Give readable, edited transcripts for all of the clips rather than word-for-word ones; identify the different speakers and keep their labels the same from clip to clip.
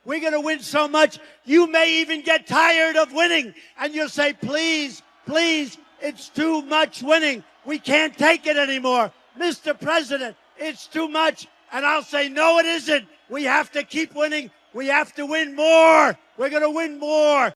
Speaker 1: We're going to win so much, you may even get tired of winning. And you'll say, please, please, it's too much winning. We can't take it anymore. Mr. President, it's too much. And I'll say, no, it isn't. We have to keep winning. We have to win more. We're going to win more.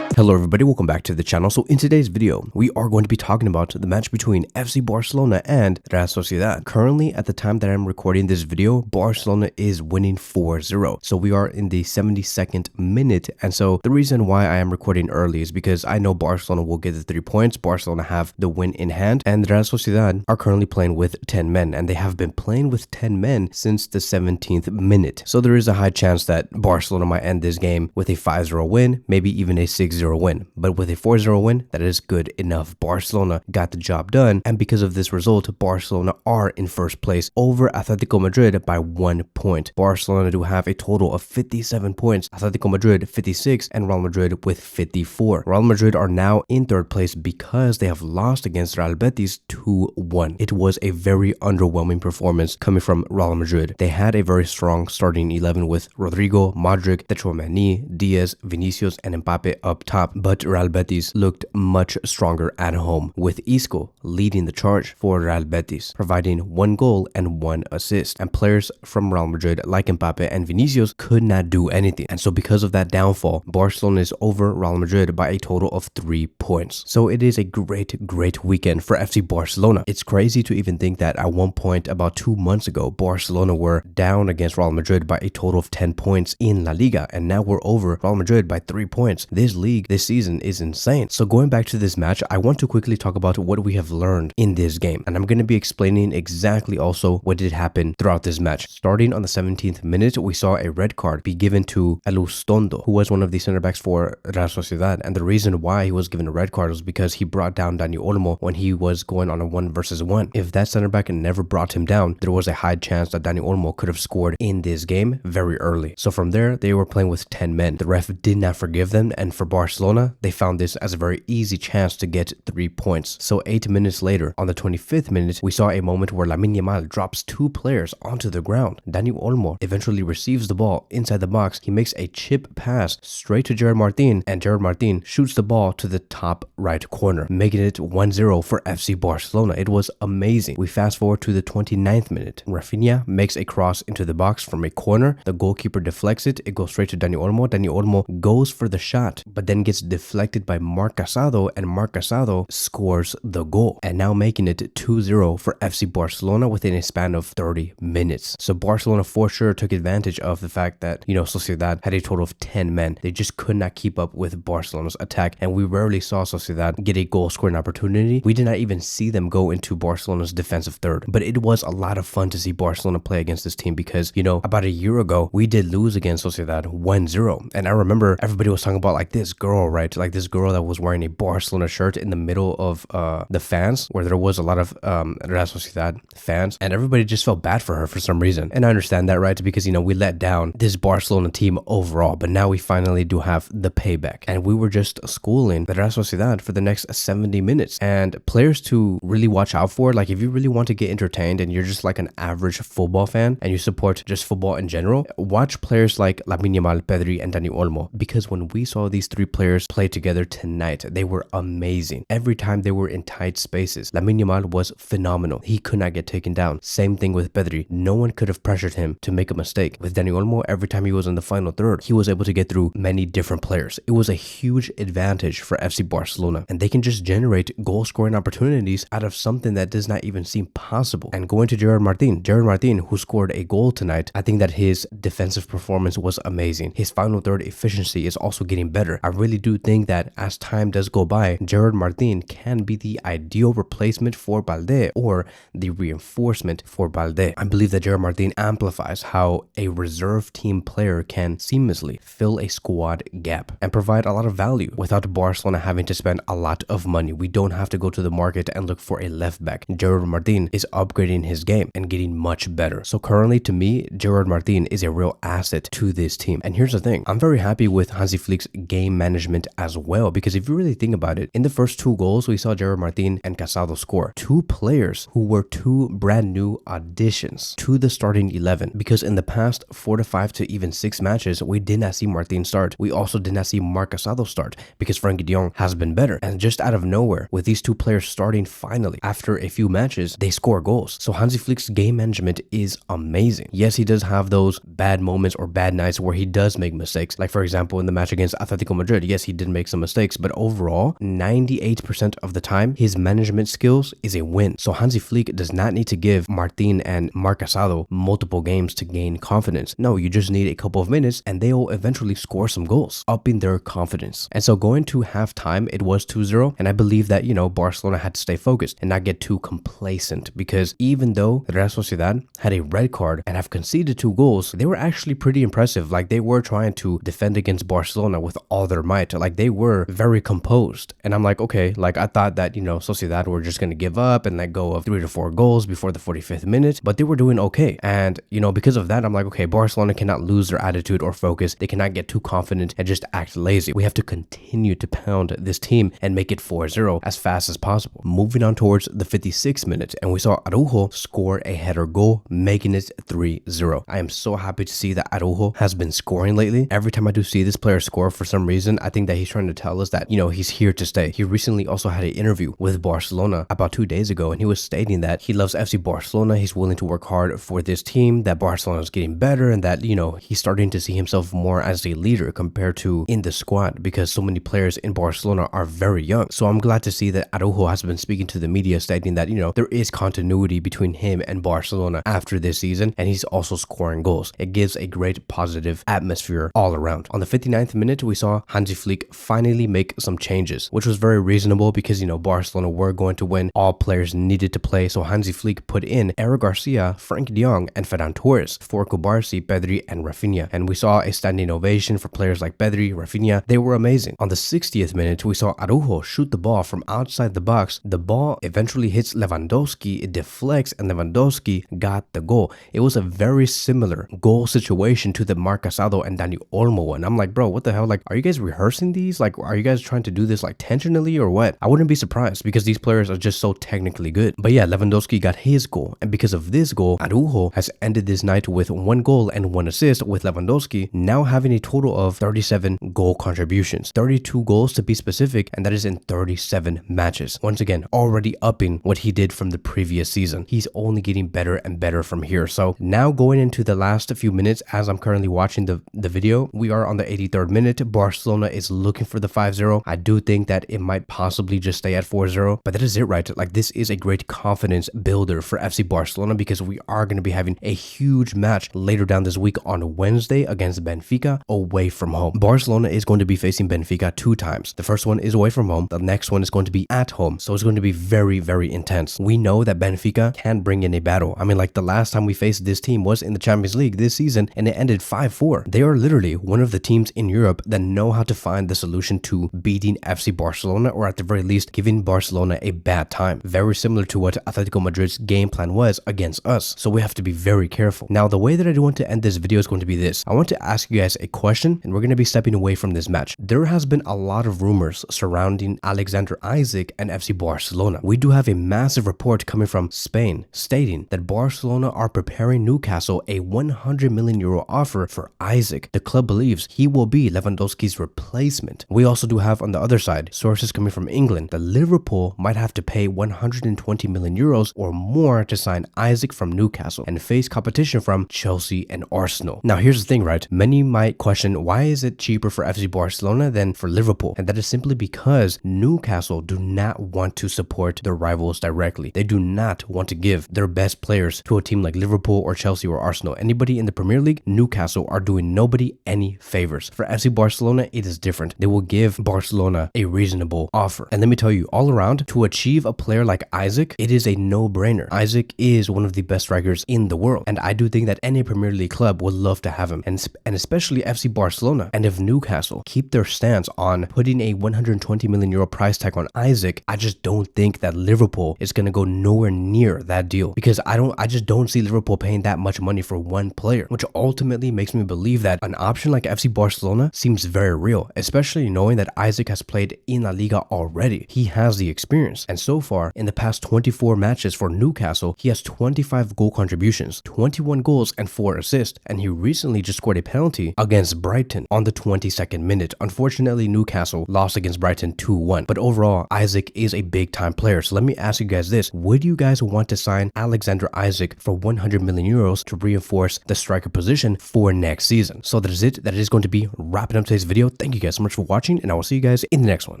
Speaker 2: Hello everybody, welcome back to the channel. So in today's video, we are going to be talking about the match between FC Barcelona and Real Sociedad. Currently, at the time that I'm recording this video, Barcelona is winning 4-0. So we are in the 72nd minute. And so the reason why I am recording early is because I know Barcelona will get the 3 points. Barcelona have the win in hand. And Real Sociedad are currently playing with 10 men. And they have been playing with 10 men since the 17th minute. So there is a high chance that Barcelona might end this game with a 5-0 win, maybe even a 6-0 win. But with a 4-0 win, that is good enough. Barcelona got the job done, and because of this result, Barcelona are in first place over Atlético Madrid by 1 point. Barcelona do have a total of 57 points, Atlético Madrid 56, and Real Madrid with 54. Real Madrid are now in third place because they have lost against Real Betis 2-1. It was a very underwhelming performance coming from Real Madrid. They had a very strong starting 11 with Rodrigo, Modric, Tchouaméni, Diaz, Vinicius, and Mbappe up top. But Real Betis looked much stronger at home, with Isco leading the charge for Real Betis, providing 1 goal and 1 assist. And players from Real Madrid like Mbappe and Vinicius could not do anything. And so because of that downfall, Barcelona is over Real Madrid by a total of 3 points. So it is a great weekend for FC Barcelona. It's crazy to even think that at one point about 2 months ago, Barcelona were down against Real Madrid by a total of 10 points in La Liga, and now we're over Real Madrid by 3 points. This league this season is insane. So going back to this match, I want to quickly talk about what we have learned in this game, and I'm going to be explaining exactly also what did happen throughout this match. Starting on the 17th minute, we saw a red card be given to Elustondo, who was one of the center backs for Real Sociedad, and the reason why he was given a red card was because he brought down Dani Olmo when he was going on a 1 versus 1. If that center back never brought him down, there was a high chance that Dani Olmo could have scored in this game very early. So from there, they were playing with 10 men. The ref did not forgive them, and for Barcelona, they found this as a very easy chance to get 3 points. So 8 minutes later, on the 25th minute, we saw a moment where Lamine Yamal drops 2 players onto the ground. Dani Olmo eventually receives the ball inside the box. He makes a chip pass straight to Gerard Martin, and Gerard Martin shoots the ball to the top right corner, making it 1-0 for FC Barcelona. It was amazing. We fast forward to the 29th minute. Rafinha makes a cross into the box from a corner. The goalkeeper deflects it. It goes straight to Dani Olmo. Dani Olmo goes for the shot, but then gets deflected by Marc Casado, and Marc Casado scores the goal, and now making it 2-0 for FC Barcelona within a span of 30 minutes. So Barcelona for sure took advantage of the fact that, Sociedad had a total of 10 men. They just could not keep up with Barcelona's attack, and we rarely saw Sociedad get a goal scoring opportunity. We did not even see them go into Barcelona's defensive third, but it was a lot of fun to see Barcelona play against this team because, about a year ago, we did lose against Sociedad 1-0, and I remember everybody was talking about like this girl, right? Like this girl that was wearing a Barcelona shirt in the middle of the fans, where there was a lot of Real Sociedad fans, and everybody just felt bad for her for some reason. And I understand that, right? Because we let down this Barcelona team overall, but now we finally do have the payback, and we were just schooling the Real Sociedad for the next 70 minutes. And players to really watch out for, like if you really want to get entertained and you're just like an average football fan and you support just football in general, watch players like Lamine Yamal, Pedri, and Dani Olmo, because when we saw these 3 players play together tonight, they were amazing. Every time they were in tight spaces, Lamine Yamal was phenomenal. He could not get taken down. Same thing with Pedri. No one could have pressured him to make a mistake. With Dani Olmo, every time he was in the final third, he was able to get through many different players. It was a huge advantage for FC Barcelona, and they can just generate goal scoring opportunities out of something that does not even seem possible. And going to Gerard Martin, who scored a goal tonight, I think that his defensive performance was amazing. His final third efficiency is also getting better. I really do think that as time does go by, Gerard Martin can be the ideal replacement for Balde, or the reinforcement for Balde. I believe that Gerard Martin amplifies how a reserve team player can seamlessly fill a squad gap and provide a lot of value without Barcelona having to spend a lot of money. We don't have to go to the market and look for a left back. Gerard Martin is upgrading his game and getting much better. So currently, to me, Gerard Martin is a real asset to this team. And here's the thing, I'm very happy with Hansi Flick's game management management as well, because if you really think about it, in the first 2 goals, we saw Gerard Martin and Casado score. 2 players who were 2 brand new additions to the starting 11, because in the past 4 to 5 to even 6 matches, we did not see Martin start. We also did not see Marc Casado start because Frenkie de Jong has been better. And just out of nowhere, with these 2 players starting finally, after a few matches, they score goals. So Hansi Flick's game management is amazing. Yes, he does have those bad moments or bad nights where he does make mistakes. Like for example, in the match against Atlético Madrid, yes, he did make some mistakes, but overall, 98% of the time, his management skills is a win. So Hansi Flick does not need to give Martin and Marc Casado multiple games to gain confidence. No, you just need a couple of minutes and they will eventually score some goals, upping their confidence. And so going to halftime, it was 2-0, and I believe that, you know, Barcelona had to stay focused and not get too complacent, because even though Real Sociedad had a red card and have conceded 2 goals, they were actually pretty impressive. Like, they were trying to defend against Barcelona with all their might. Like, they were very composed. And I'm like, okay, like I thought that, you know, Sociedad were just going to give up and let go of 3 to 4 goals before the 45th minute, but they were doing okay. And, you know, because of that, I'm like, okay, Barcelona cannot lose their attitude or focus. They cannot get too confident and just act lazy. We have to continue to pound this team and make it 4-0 as fast as possible. Moving on towards the 56th minute, and we saw Araujo score a header goal, making it 3-0. I am so happy to see that Araujo has been scoring lately. Every time I do see this player score, for some reason, I think that he's trying to tell us that, you know, he's here to stay. He recently also had an interview with Barcelona about 2 days ago, and he was stating that he loves FC Barcelona. He's willing to work hard for this team, that Barcelona is getting better, and that, you know, he's starting to see himself more as a leader compared to in the squad, because so many players in Barcelona are very young. So I'm glad to see that Araujo has been speaking to the media, stating that, you know, there is continuity between him and Barcelona after this season, and he's also scoring goals. It gives a great positive atmosphere all around. On the 59th minute, we saw Hansi Flick finally make some changes, which was very reasonable because, you know, Barcelona were going to win. All players needed to play, so Hansi Flick put in Eric Garcia, Frenkie de Jong, and Ferran Torres for Cubarsí, Pedri, and Rafinha. And we saw a standing ovation for players like Pedri, Rafinha. They were amazing. On the 60th minute, we saw Araujo shoot the ball from outside the box. The ball eventually hits Lewandowski, it deflects, and Lewandowski got the goal. It was a very similar goal situation to the Marc Casado and Dani Olmo one. I'm like, bro, what the hell? Like, are you guys rehearsing these? Like, are you guys trying to do this like intentionally or what? I wouldn't be surprised because these players are just so technically good. But yeah, Lewandowski got his goal, and because of this goal, Araujo has ended this night with 1 goal and 1 assist, with Lewandowski now having a total of 37 goal contributions, 32 goals to be specific, and that is in 37 matches. Once again, already upping what he did from the previous season. He's only getting better and better from here. So now going into the last few minutes, as I'm currently watching the video, we are on the 83rd minute. Barcelona is looking for the 5-0. I do think that it might possibly just stay at 4-0, but that is it, right? Like, this is a great confidence builder for FC Barcelona, because we are going to be having a huge match later down this week on Wednesday against Benfica away from home. Barcelona is going to be facing Benfica 2 times. The first one is away from home. The next one is going to be at home. So it's going to be very, very intense. We know that Benfica can bring in a battle. I mean, like, the last time we faced this team was in the Champions League this season, and it ended 5-4. They are literally one of the teams in Europe that know how to find the solution to beating FC Barcelona, or at the very least giving Barcelona a bad time. Very similar to what Atlético Madrid's game plan was against us. So we have to be very careful. Now, the way that I do want to end this video is going to be this. I want to ask you guys a question, and we're going to be stepping away from this match. There has been a lot of rumors surrounding Alexander Isak and FC Barcelona. We do have a massive report coming from Spain stating that Barcelona are preparing Newcastle a €100 million offer for Isak. The club believes he will be Lewandowski's replacement. We also do have on the other side sources coming from England that Liverpool might have to pay €120 million or more to sign Isak from Newcastle and face competition from Chelsea and Arsenal. Now, here's the thing, right? Many might question, why is it cheaper for FC Barcelona than for Liverpool? And that is simply because Newcastle do not want to support their rivals directly. They do not want to give their best players to a team like Liverpool or Chelsea or Arsenal. Anybody in the Premier League, Newcastle are doing nobody any favors. For FC Barcelona, it is different. They will give Barcelona a reasonable offer. And let me tell you, all around, to achieve a player like Isak, it is a no-brainer. Isak is one of the best strikers in the world, and I do think that any Premier League club would love to have him, and especially FC Barcelona. And if Newcastle keep their stance on putting a €120 million price tag on Isak, I just don't think that Liverpool is going to go nowhere near that deal, because I just don't see Liverpool paying that much money for one player, which ultimately makes me believe that an option like FC Barcelona seems very real. deal, especially knowing that Isak has played in La Liga already. He has the experience, and so far in the past 24 matches for Newcastle, he has 25 goal contributions, 21 goals and 4 assists, and he recently just scored a penalty against Brighton on the 22nd minute. Unfortunately, Newcastle lost against Brighton 2-1, but overall, Isak is a big time player. So let me ask you guys this: would you guys want to sign Alexander Isak for 100 million euros to reinforce the striker position for next season? So that is it. That is going to be wrapping up today's video. Thank you guys so much for watching, and I will see you guys in the next one.